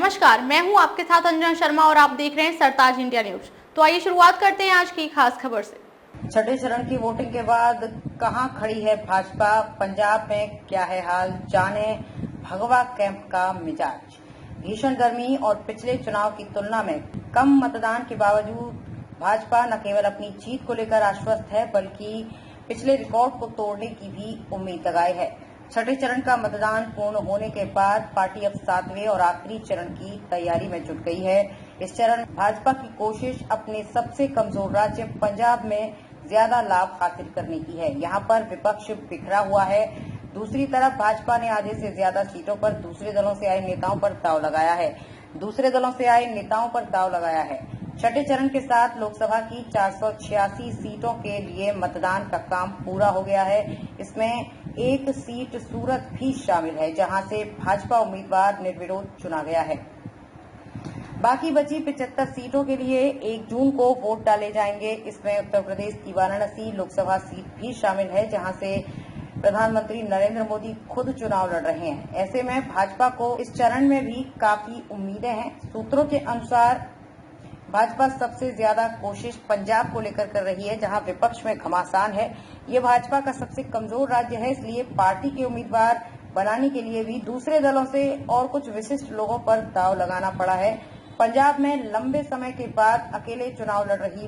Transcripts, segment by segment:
नमस्कार, मैं हूं आपके साथ अंजना शर्मा और आप देख रहे हैं सरताज इंडिया न्यूज। तो आइए शुरुआत करते हैं आज की खास खबर से। छठे चरण की वोटिंग के बाद कहां खड़ी है भाजपा, पंजाब में क्या है हाल, जाने भगवा कैंप का मिजाज। भीषण गर्मी और पिछले चुनाव की तुलना में कम मतदान के बावजूद भाजपा न केवल अपनी जीत को लेकर आश्वस्त है बल्कि पिछले रिकॉर्ड को तोड़ने की भी उम्मीद लगाए है। छठे चरण का मतदान पूर्ण होने के बाद पार्टी अब 7वें और आखिरी चरण की तैयारी में जुट गई है। इस चरण भाजपा की कोशिश अपने सबसे कमजोर राज्य पंजाब में ज्यादा लाभ हासिल करने की है। यहाँ पर विपक्ष बिखरा हुआ है। दूसरी तरफ भाजपा ने आधे से ज्यादा सीटों पर दूसरे दलों से आए नेताओं पर दांव लगाया है। छठे चरण के साथ लोकसभा की 486 सीटों के लिए मतदान का काम पूरा हो गया है। इसमें एक सीट सूरत भी शामिल है, जहां से भाजपा उम्मीदवार निर्विरोध चुना गया है। बाकी बची 75 सीटों के लिए 1 जून को वोट डाले जाएंगे। इसमें उत्तर प्रदेश की वाराणसी लोकसभा सीट भी शामिल है, जहां से प्रधानमंत्री नरेंद्र मोदी खुद चुनाव लड़ रहे हैं। ऐसे में भाजपा को इस चरण में भी काफी उम्मीदें हैं। सूत्रों के अनुसार भाजपा सबसे ज्यादा कोशिश पंजाब को लेकर कर रही है, जहां विपक्ष में घमासान है। ये भाजपा का सबसे कमजोर राज्य है, इसलिए पार्टी के उम्मीदवार बनाने के लिए भी दूसरे दलों से और कुछ विशिष्ट लोगों पर दांव लगाना पड़ा है। पंजाब में लंबे समय के बाद अकेले चुनाव लड़ रही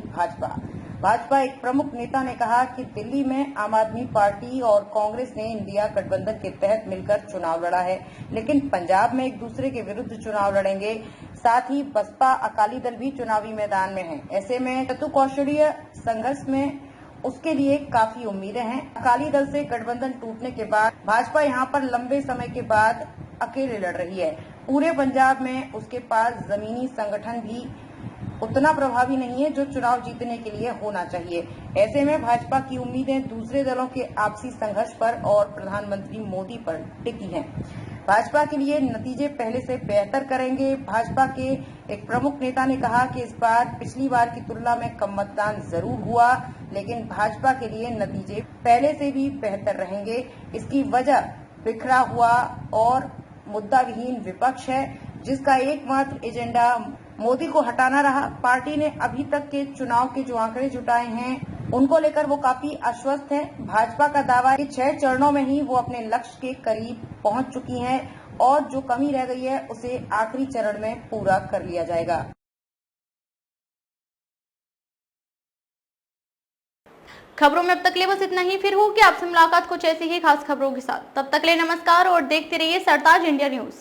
भाजपा एक प्रमुख नेता ने कहा कि दिल्ली में आम आदमी पार्टी और कांग्रेस ने इंडिया गठबंधन के तहत मिलकर चुनाव लड़ा है, लेकिन पंजाब में एक दूसरे के विरुद्ध चुनाव लड़ेंगे। साथ ही बसपा अकाली दल भी चुनावी मैदान में है। ऐसे में चतुकौशलीय संघर्ष में उसके लिए काफी उम्मीदें हैं। अकाली दल से गठबंधन टूटने के बाद भाजपा यहां पर लंबे समय के बाद अकेले लड़ रही है। पूरे पंजाब में उसके पास जमीनी संगठन भी उतना प्रभावी नहीं है जो चुनाव जीतने के लिए होना चाहिए। ऐसे में भाजपा की उम्मीदें दूसरे दलों के आपसी संघर्ष पर और प्रधानमंत्री मोदी पर टिकी हैं। भाजपा के लिए नतीजे पहले से बेहतर करेंगे। भाजपा के एक प्रमुख नेता ने कहा कि इस बार पिछली बार की तुलना में कम मतदान जरूर हुआ, लेकिन भाजपा के लिए नतीजे पहले से भी बेहतर रहेंगे। इसकी वजह बिखरा हुआ और मुद्दा विहीन विपक्ष है, जिसका एकमात्र एजेंडा मोदी को हटाना रहा। पार्टी ने अभी तक के चुनाव के जो आंकड़े जुटाए हैं, उनको लेकर वो काफी आश्वस्त है। भाजपा का दावा है कि 6 चरणों में ही वो अपने लक्ष्य के करीब पहुंच चुकी है और जो कमी रह गई है उसे आखिरी चरण में पूरा कर लिया जाएगा। खबरों में अब तक ले बस इतना ही। फिर होगी आपसे मुलाकात कुछ ऐसी ही खास खबरों के साथ। तब तक ले नमस्कार और देखते रहिए सरताज इंडिया न्यूज।